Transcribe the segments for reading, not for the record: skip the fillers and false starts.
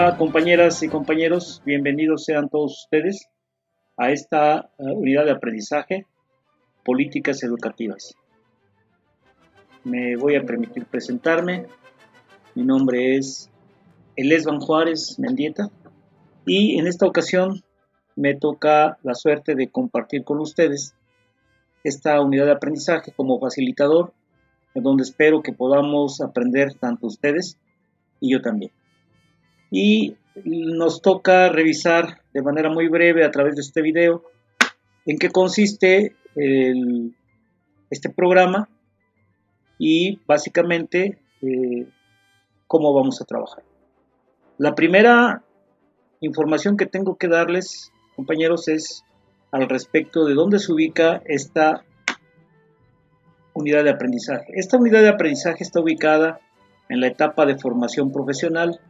Hola compañeras y compañeros, bienvenidos sean todos ustedes a esta unidad de aprendizaje, políticas educativas. Me voy a permitir presentarme. Mi nombre es Elesban Juárez Mendieta y en esta ocasión me toca la suerte de compartir con ustedes esta unidad de aprendizaje como facilitador, en donde espero que podamos aprender tanto ustedes y yo también. Y nos toca revisar de manera muy breve a través de este video en qué consiste este programa y básicamente cómo vamos a trabajar. La primera información que tengo que darles, compañeros, es al respecto de dónde se ubica esta unidad de aprendizaje. Esta unidad de aprendizaje está ubicada en la etapa de formación profesional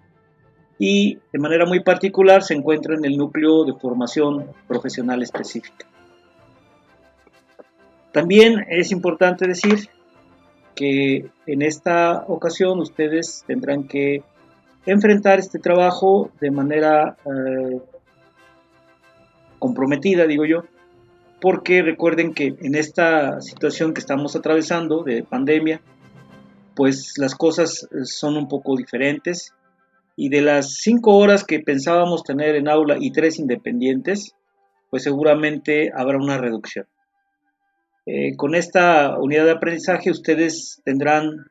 y de manera muy particular se encuentra en el núcleo de formación profesional específica. También es importante decir que en esta ocasión ustedes tendrán que enfrentar este trabajo de manera comprometida, digo yo, porque recuerden que en esta situación que estamos atravesando de pandemia, pues las cosas son un poco diferentes y de las 5 horas que pensábamos tener en aula y 3 independientes, pues seguramente habrá una reducción. Con esta unidad de aprendizaje ustedes tendrán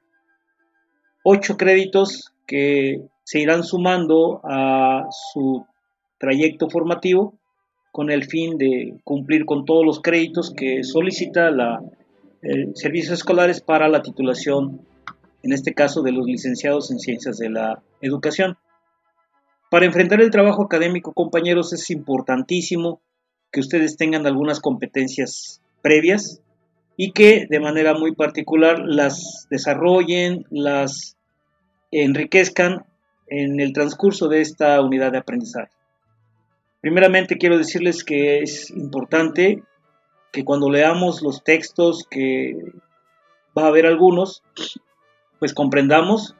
8 créditos que se irán sumando a su trayecto formativo con el fin de cumplir con todos los créditos que solicita servicios escolares para la titulación, en este caso de los licenciados en Ciencias de la Educación. Para enfrentar el trabajo académico, compañeros, es importantísimo que ustedes tengan algunas competencias previas y que de manera muy particular las desarrollen, las enriquezcan en el transcurso de esta unidad de aprendizaje. Primeramente quiero decirles que es importante que cuando leamos los textos, que va a haber algunos, pues comprendamos,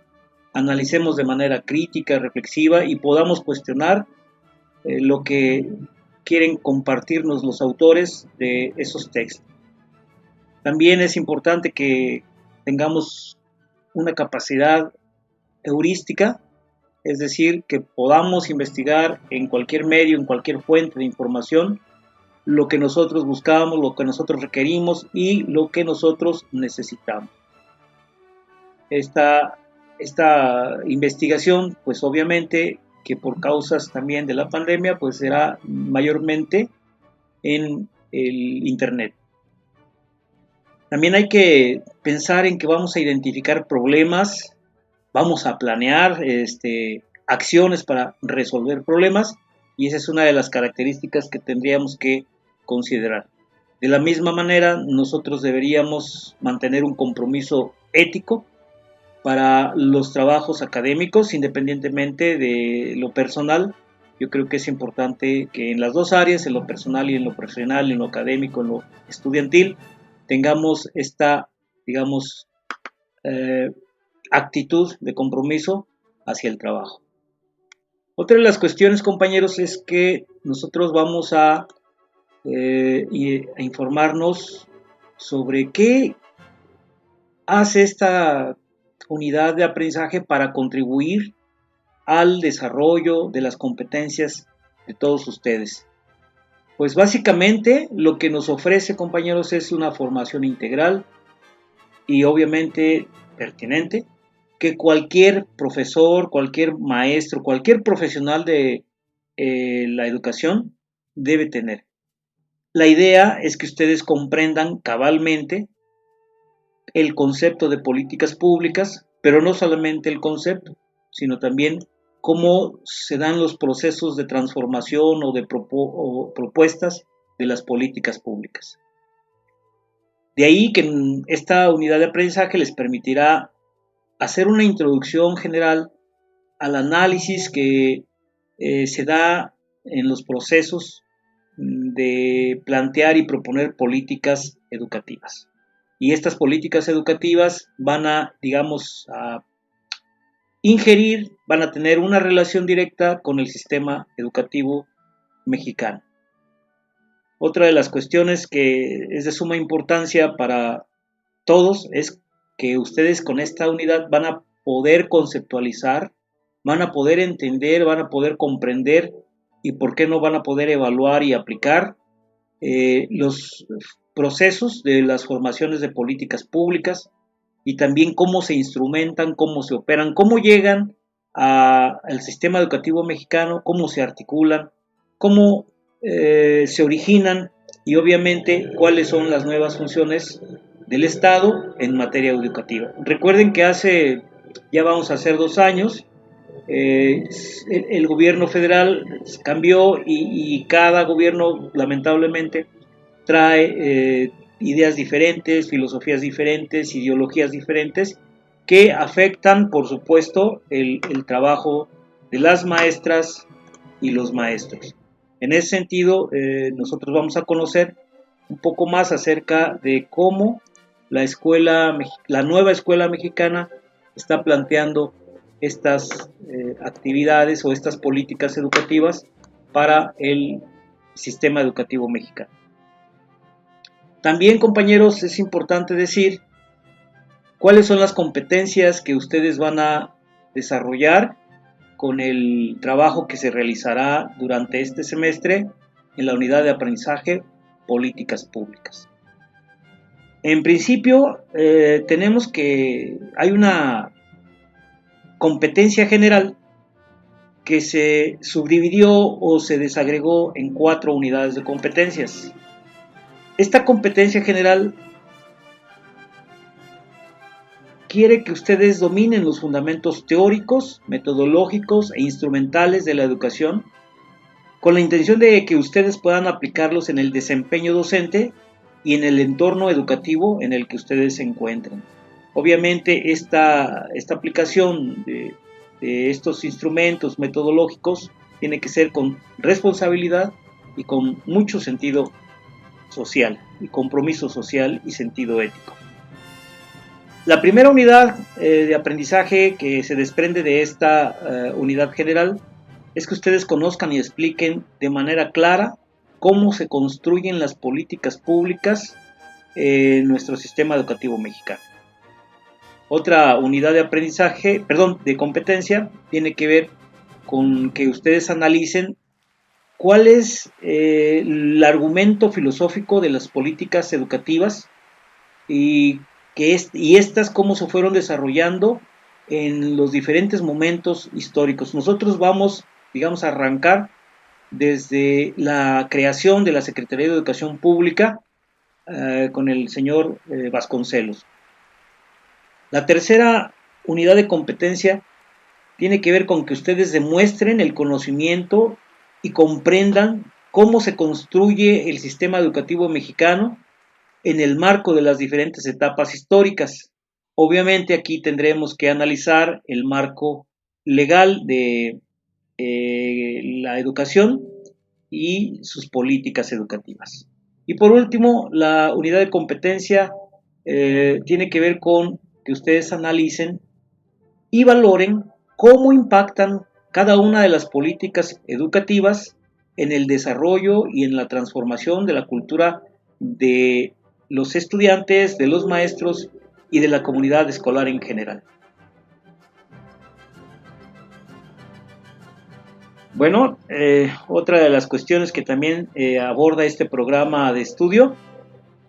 analicemos de manera crítica, reflexiva y podamos cuestionar lo que quieren compartirnos los autores de esos textos. También es importante que tengamos una capacidad heurística, es decir, que podamos investigar en cualquier medio, en cualquier fuente de información, lo que nosotros buscamos, lo que nosotros requerimos y lo que nosotros necesitamos. Esta investigación, pues obviamente que por causas también de la pandemia, pues será mayormente en el Internet. También hay que pensar en que vamos a identificar problemas, vamos a planear acciones para resolver problemas y esa es una de las características que tendríamos que considerar. De la misma manera, nosotros deberíamos mantener un compromiso ético para los trabajos académicos, independientemente de lo personal. Yo creo que es importante que en las dos áreas, en lo personal y en lo profesional, en lo académico, en lo estudiantil, tengamos esta, digamos, actitud de compromiso hacia el trabajo. Otra de las cuestiones, compañeros, es que nosotros vamos a informarnos sobre qué hace esta unidad de aprendizaje para contribuir al desarrollo de las competencias de todos ustedes. Pues básicamente lo que nos ofrece, compañeros, es una formación integral y obviamente pertinente que cualquier profesor, cualquier maestro, cualquier profesional de la educación debe tener. La idea es que ustedes comprendan cabalmente el concepto de políticas públicas, pero no solamente el concepto, sino también cómo se dan los procesos de transformación o de propuestas de las políticas públicas. De ahí que esta unidad de aprendizaje les permitirá hacer una introducción general al análisis que se da en los procesos de plantear y proponer políticas educativas. Y estas políticas educativas van a, digamos, a ingerir, van a tener una relación directa con el sistema educativo mexicano. Otra de las cuestiones que es de suma importancia para todos es que ustedes con esta unidad van a poder conceptualizar, van a poder entender, van a poder comprender y por qué no van a poder evaluar y aplicar los procesos de las formaciones de políticas públicas y también cómo se instrumentan, cómo se operan, cómo llegan al sistema educativo mexicano, cómo se articulan, cómo se originan y obviamente cuáles son las nuevas funciones del Estado en materia educativa. Recuerden que ya vamos a hacer 2 años, el gobierno federal cambió y cada gobierno lamentablemente trae ideas diferentes, filosofías diferentes, ideologías diferentes que afectan por supuesto el trabajo de las maestras y los maestros. En ese sentido, nosotros vamos a conocer un poco más acerca de cómo la nueva escuela mexicana está planteando estas actividades o estas políticas educativas para el sistema educativo mexicano. También, compañeros, es importante decir cuáles son las competencias que ustedes van a desarrollar con el trabajo que se realizará durante este semestre en la unidad de aprendizaje Políticas Públicas. En principio, hay una competencia general que se subdividió o se desagregó en 4 unidades de competencias. Esta competencia general quiere que ustedes dominen los fundamentos teóricos, metodológicos e instrumentales de la educación, con la intención de que ustedes puedan aplicarlos en el desempeño docente y en el entorno educativo en el que ustedes se encuentren. Obviamente esta aplicación de estos instrumentos metodológicos tiene que ser con responsabilidad y con mucho sentido social y compromiso social y sentido ético. La primera unidad de aprendizaje que se desprende de esta unidad general es que ustedes conozcan y expliquen de manera clara cómo se construyen las políticas públicas en nuestro sistema educativo mexicano. Otra unidad de competencia, tiene que ver con que ustedes analicen cuál es el argumento filosófico de las políticas educativas y estas cómo se fueron desarrollando en los diferentes momentos históricos. Nosotros vamos, a arrancar desde la creación de la Secretaría de Educación Pública con el señor Vasconcelos. La tercera unidad de competencia tiene que ver con que ustedes demuestren el conocimiento y comprendan cómo se construye el sistema educativo mexicano en el marco de las diferentes etapas históricas. Obviamente aquí tendremos que analizar el marco legal de la educación y sus políticas educativas. Y por último, la unidad de competencia tiene que ver con que ustedes analicen y valoren cómo impactan cada una de las políticas educativas en el desarrollo y en la transformación de la cultura de los estudiantes, de los maestros y de la comunidad escolar en general. Bueno, otra de las cuestiones que también aborda este programa de estudio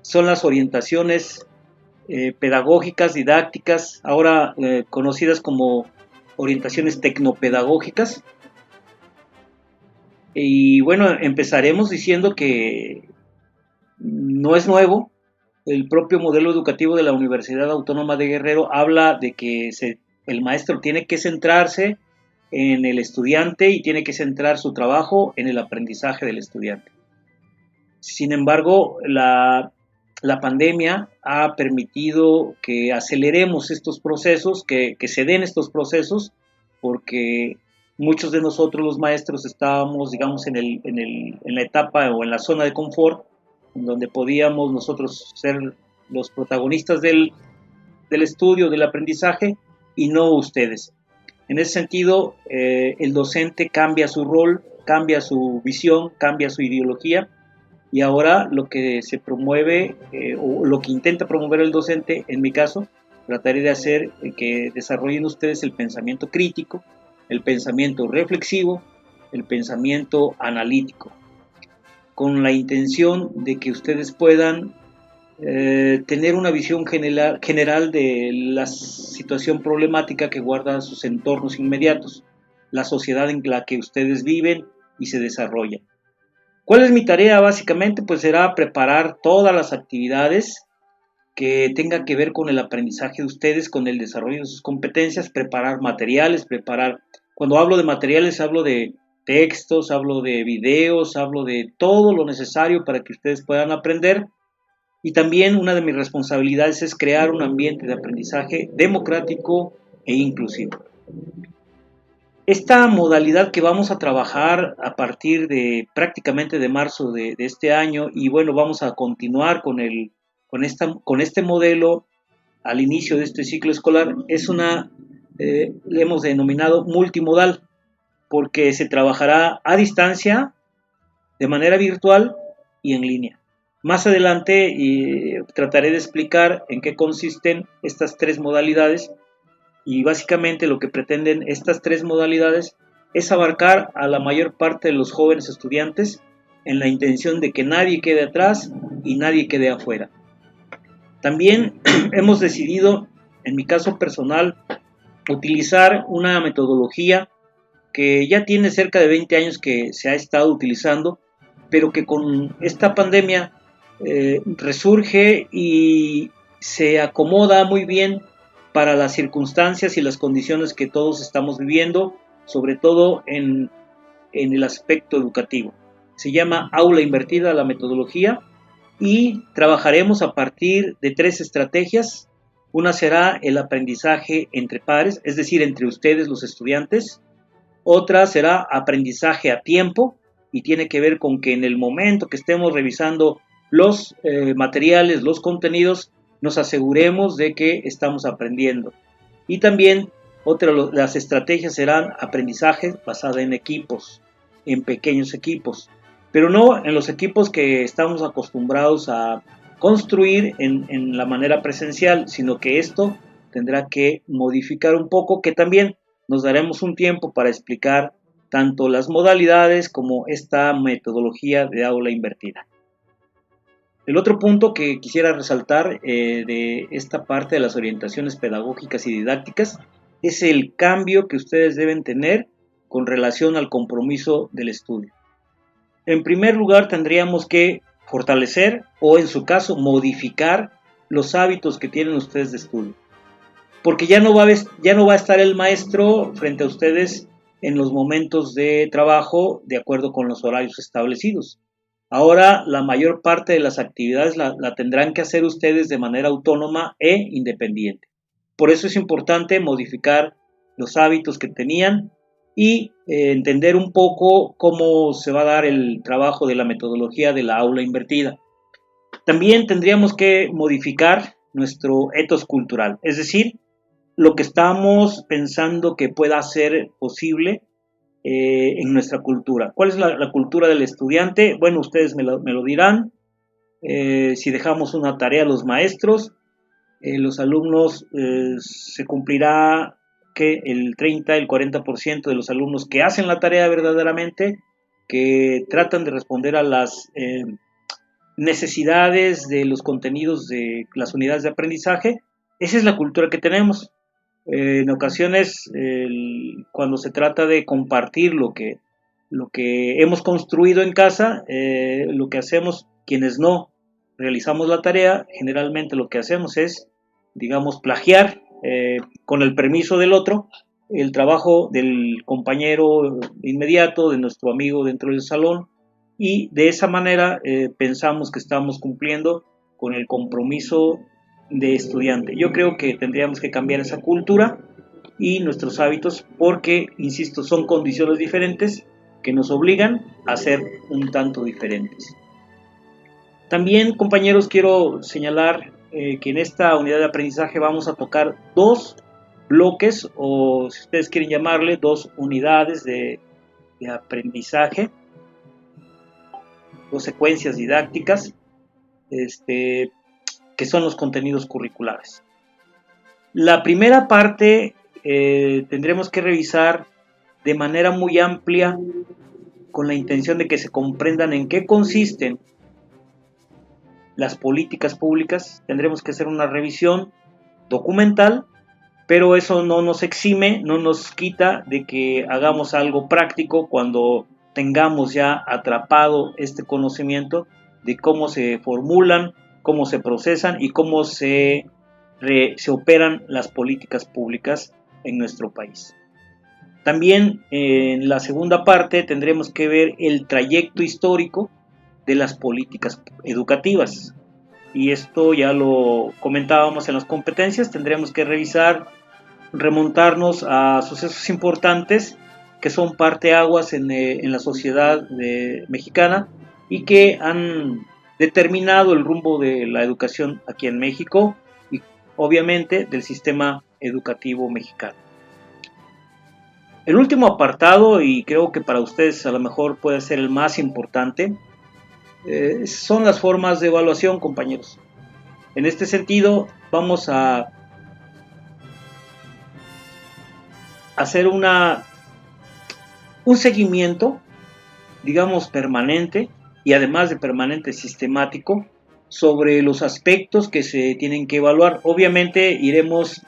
son las orientaciones pedagógicas, didácticas, ahora conocidas como orientaciones tecnopedagógicas. Y bueno, empezaremos diciendo que no es nuevo. El propio modelo educativo de la Universidad Autónoma de Guerrero habla de que el maestro tiene que centrarse en el estudiante y tiene que centrar su trabajo en el aprendizaje del estudiante. Sin embargo, la pandemia ha permitido que aceleremos estos procesos, que se den estos procesos, porque muchos de nosotros los maestros estábamos, en la etapa o en la zona de confort, en donde podíamos nosotros ser los protagonistas del estudio, del aprendizaje, y no ustedes. En ese sentido, el docente cambia su rol, cambia su visión, cambia su ideología, y ahora lo que se promueve o lo que intenta promover el docente, en mi caso, trataré de hacer que desarrollen ustedes el pensamiento crítico, el pensamiento reflexivo, el pensamiento analítico, con la intención de que ustedes puedan tener una visión general de la situación problemática que guarda sus entornos inmediatos, la sociedad en la que ustedes viven y se desarrollan. ¿Cuál es mi tarea? Básicamente, pues será preparar todas las actividades que tengan que ver con el aprendizaje de ustedes, con el desarrollo de sus competencias, preparar materiales, cuando hablo de materiales hablo de textos, hablo de videos, hablo de todo lo necesario para que ustedes puedan aprender. Y también una de mis responsabilidades es crear un ambiente de aprendizaje democrático e inclusivo. Esta modalidad que vamos a trabajar a partir de prácticamente de marzo de este año, y bueno, vamos a continuar con este modelo al inicio de este ciclo escolar, es le hemos denominado multimodal, porque se trabajará a distancia, de manera virtual y en línea. Más adelante trataré de explicar en qué consisten estas tres modalidades, y básicamente lo que pretenden estas tres modalidades es abarcar a la mayor parte de los jóvenes estudiantes en la intención de que nadie quede atrás y nadie quede afuera. También hemos decidido, en mi caso personal, utilizar una metodología que ya tiene cerca de 20 años que se ha estado utilizando, pero que con esta pandemia resurge y se acomoda muy bien para las circunstancias y las condiciones que todos estamos viviendo, sobre todo en el aspecto educativo. Se llama Aula Invertida la metodología, y trabajaremos a partir de tres estrategias. Una será el aprendizaje entre pares, es decir, entre ustedes los estudiantes. Otra será aprendizaje a tiempo, y tiene que ver con que en el momento que estemos revisando los materiales, los contenidos, nos aseguremos de que estamos aprendiendo. Y también otra de las estrategias serán aprendizaje basado en equipos, en pequeños equipos, pero no en los equipos que estamos acostumbrados a construir en la manera presencial, sino que esto tendrá que modificar un poco, que también nos daremos un tiempo para explicar tanto las modalidades como esta metodología de aula invertida. El otro punto que quisiera resaltar de esta parte de las orientaciones pedagógicas y didácticas es el cambio que ustedes deben tener con relación al compromiso del estudio. En primer lugar, tendríamos que fortalecer o, en su caso, modificar los hábitos que tienen ustedes de estudio, porque ya no va a estar el maestro frente a ustedes en los momentos de trabajo de acuerdo con los horarios establecidos. Ahora la mayor parte de las actividades la tendrán que hacer ustedes de manera autónoma e independiente. Por eso es importante modificar los hábitos que tenían y entender un poco cómo se va a dar el trabajo de la metodología de la aula invertida. También tendríamos que modificar nuestro ethos cultural, es decir, lo que estamos pensando que pueda ser posible en nuestra cultura. ¿Cuál es la cultura del estudiante? Bueno, ustedes me lo dirán. Si dejamos una tarea a los maestros, los alumnos se cumplirá que el 30, el 40% de los alumnos que hacen la tarea verdaderamente, que tratan de responder a las necesidades de los contenidos de las unidades de aprendizaje. Esa es la cultura que tenemos. En ocasiones, cuando se trata de compartir lo que hemos construido en casa, lo que hacemos, quienes no realizamos la tarea, generalmente lo que hacemos es, digamos, plagiar con el permiso del otro el trabajo del compañero inmediato, de nuestro amigo dentro del salón, y de esa manera pensamos que estamos cumpliendo con el compromiso de estudiante. Yo creo que tendríamos que cambiar esa cultura y nuestros hábitos, porque, insisto, son condiciones diferentes que nos obligan a ser un tanto diferentes. También, compañeros, quiero señalar que en esta unidad de aprendizaje vamos a tocar dos bloques, o si ustedes quieren llamarle, 2 unidades de aprendizaje, 2 secuencias didácticas, que son los contenidos curriculares. La primera parte tendremos que revisar de manera muy amplia, con la intención de que se comprendan en qué consisten las políticas públicas. Tendremos que hacer una revisión documental, pero eso no nos exime, no nos quita de que hagamos algo práctico cuando tengamos ya atrapado este conocimiento de cómo se formulan, cómo se procesan y cómo se operan las políticas públicas en nuestro país. También en la segunda parte tendremos que ver el trayecto histórico de las políticas educativas. Y esto ya lo comentábamos en las competencias. Tendremos que remontarnos a sucesos importantes que son parteaguas en la sociedad mexicana y que han determinado el rumbo de la educación aquí en México y obviamente del sistema educativo mexicano. El último apartado, y creo que para ustedes a lo mejor puede ser el más importante, son las formas de evaluación, compañeros. En este sentido, vamos a hacer un seguimiento, digamos, permanente, y además de permanente, sistemático, sobre los aspectos que se tienen que evaluar. Obviamente iremos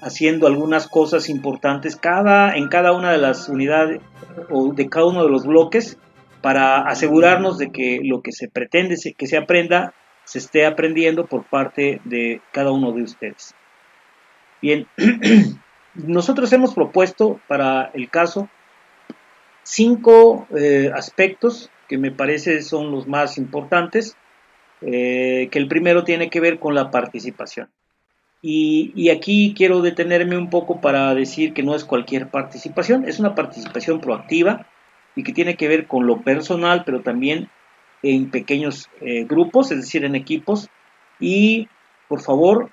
haciendo algunas cosas importantes en cada una de las unidades o de cada uno de los bloques, para asegurarnos de que lo que se pretende que se aprenda se esté aprendiendo por parte de cada uno de ustedes. Bien, nosotros hemos propuesto para el caso 5 aspectos que me parece son los más importantes, que el primero tiene que ver con la participación. Y aquí quiero detenerme un poco para decir que no es cualquier participación, es una participación proactiva y que tiene que ver con lo personal, pero también en pequeños grupos, es decir, en equipos. Y por favor,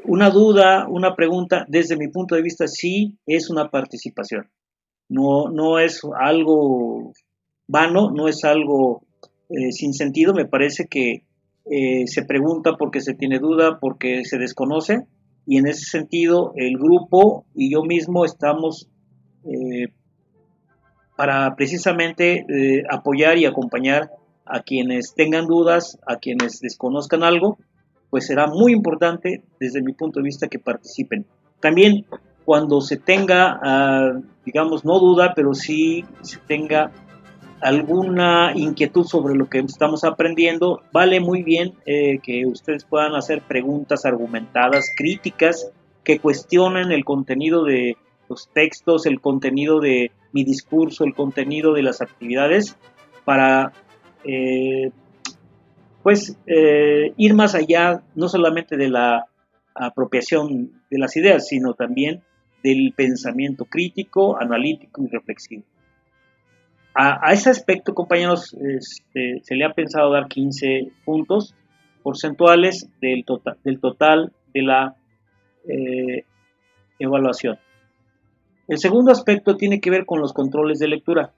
una duda, una pregunta, desde mi punto de vista sí es una participación. No es algo vano, no es algo sin sentido. Me parece que se pregunta porque se tiene duda, porque se desconoce, y en ese sentido el grupo y yo mismo estamos para precisamente apoyar y acompañar a quienes tengan dudas, a quienes desconozcan algo. Pues será muy importante desde mi punto de vista que participen. También cuando se tenga, digamos, no duda, pero sí se tenga alguna inquietud sobre lo que estamos aprendiendo, vale muy bien que ustedes puedan hacer preguntas argumentadas, críticas, que cuestionen el contenido de los textos, el contenido de mi discurso, el contenido de las actividades, para ir más allá, no solamente de la apropiación de las ideas, sino también del pensamiento crítico, analítico y reflexivo. A ese aspecto, compañeros, se le ha pensado dar 15 puntos porcentuales del total de la evaluación. El segundo aspecto tiene que ver con los controles de lectura.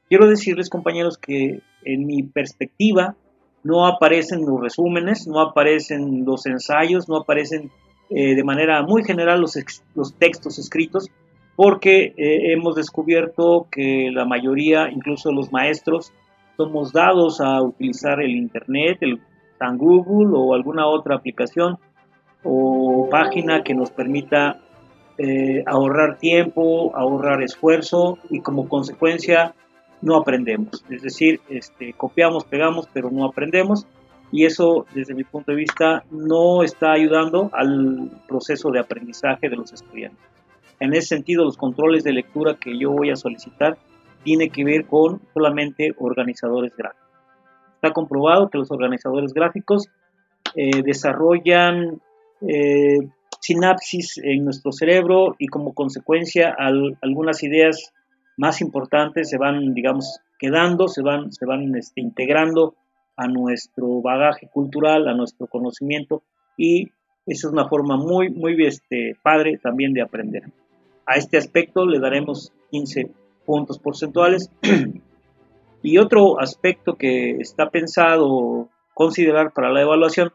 Quiero decirles, compañeros, que en mi perspectiva no aparecen los resúmenes, no aparecen los ensayos, no aparecen de manera muy general los textos escritos, porque hemos descubierto que la mayoría, incluso los maestros, somos dados a utilizar el Internet, el San Google o alguna otra aplicación o página que nos permita ahorrar tiempo, ahorrar esfuerzo, y como consecuencia no aprendemos. Es decir, copiamos, pegamos, pero no aprendemos, y eso desde mi punto de vista no está ayudando al proceso de aprendizaje de los estudiantes. En ese sentido, los controles de lectura que yo voy a solicitar tiene que ver con solamente organizadores gráficos. Está comprobado que los organizadores gráficos desarrollan sinapsis en nuestro cerebro, y como consecuencia algunas ideas más importantes se van, digamos, quedando, se van integrando a nuestro bagaje cultural, a nuestro conocimiento, y Esa es una forma muy, muy padre también de aprender. A este aspecto le daremos 15 puntos porcentuales. Y otro aspecto que está pensado considerar para la evaluación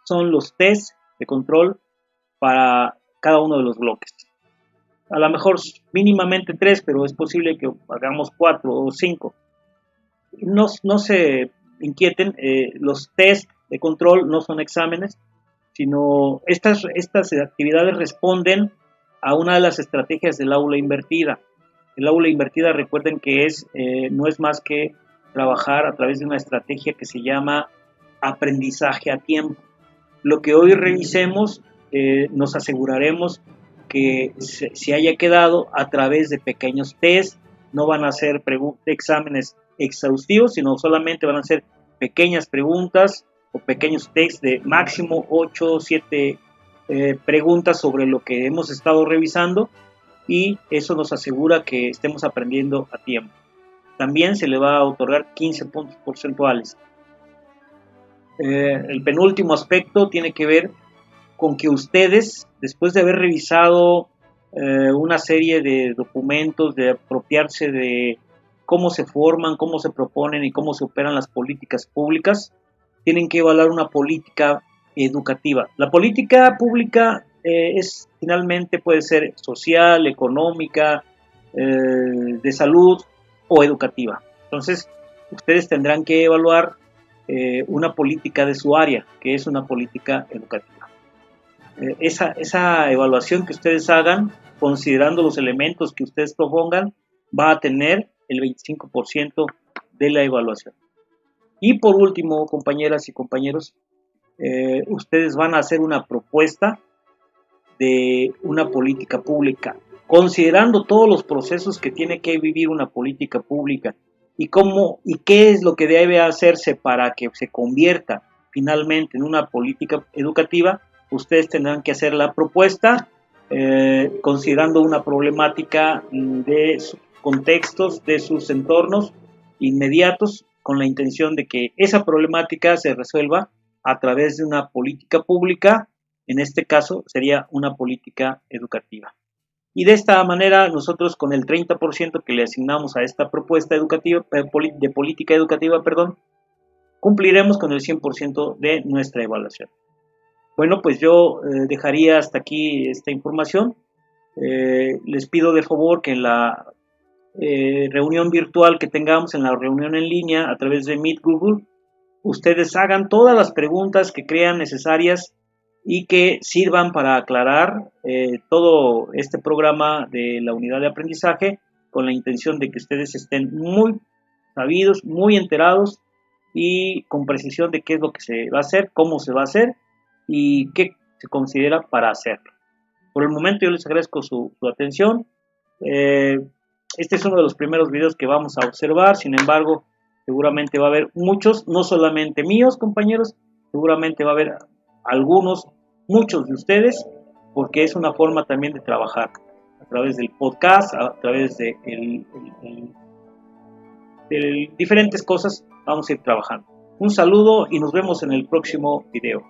son los test de control para cada uno de los bloques. A lo mejor mínimamente 3, pero es posible que hagamos 4 o 5. No se inquieten, los test de control no son exámenes, sino estas actividades responden a una de las estrategias del aula invertida. El aula invertida, recuerden que no es más que trabajar a través de una estrategia que se llama aprendizaje a tiempo. Lo que hoy revisemos, nos aseguraremos que se haya quedado a través de pequeños test. No van a ser exámenes exhaustivos, sino solamente van a ser pequeñas preguntas o pequeños tests de máximo 8 o 7 preguntas sobre lo que hemos estado revisando, y eso nos asegura que estemos aprendiendo a tiempo. También se le va a otorgar 15 puntos porcentuales. El penúltimo aspecto tiene que ver con que ustedes, después de haber revisado una serie de documentos, de apropiarse de cómo se forman, cómo se proponen y cómo se operan las políticas públicas, tienen que evaluar una política educativa. La política pública finalmente puede ser social, económica, de salud o educativa. Entonces, ustedes tendrán que evaluar una política de su área, que es una política educativa. Esa evaluación que ustedes hagan, considerando los elementos que ustedes propongan, va a tener el 25% de la evaluación. Y por último, compañeras y compañeros, ustedes van a hacer una propuesta de una política pública, considerando todos los procesos que tiene que vivir una política pública y qué es lo que debe hacerse para que se convierta finalmente en una política educativa. Ustedes tendrán que hacer la propuesta considerando una problemática de sus contextos, de sus entornos inmediatos, con la intención de que esa problemática se resuelva a través de una política pública. En este caso sería una política educativa. Y de esta manera nosotros, con el 30% que le asignamos a esta propuesta educativa, de política educativa, cumpliremos con el 100% de nuestra evaluación. Bueno, pues yo dejaría hasta aquí esta información. Les pido de favor que en la reunión virtual que tengamos, en la reunión en línea a través de Meet Google, ustedes hagan todas las preguntas que crean necesarias y que sirvan para aclarar todo este programa de la unidad de aprendizaje, con la intención de que ustedes estén muy sabidos, muy enterados y con precisión de qué es lo que se va a hacer, cómo se va a hacer y qué se considera para hacerlo. Por el momento yo les agradezco su atención. Este es uno de los primeros videos que vamos a observar, sin embargo, seguramente va a haber muchos, no solamente míos, compañeros, seguramente va a haber algunos, muchos de ustedes, porque es una forma también de trabajar a través del podcast, a través de diferentes cosas. Vamos a ir trabajando. Un saludo y nos vemos en el próximo video.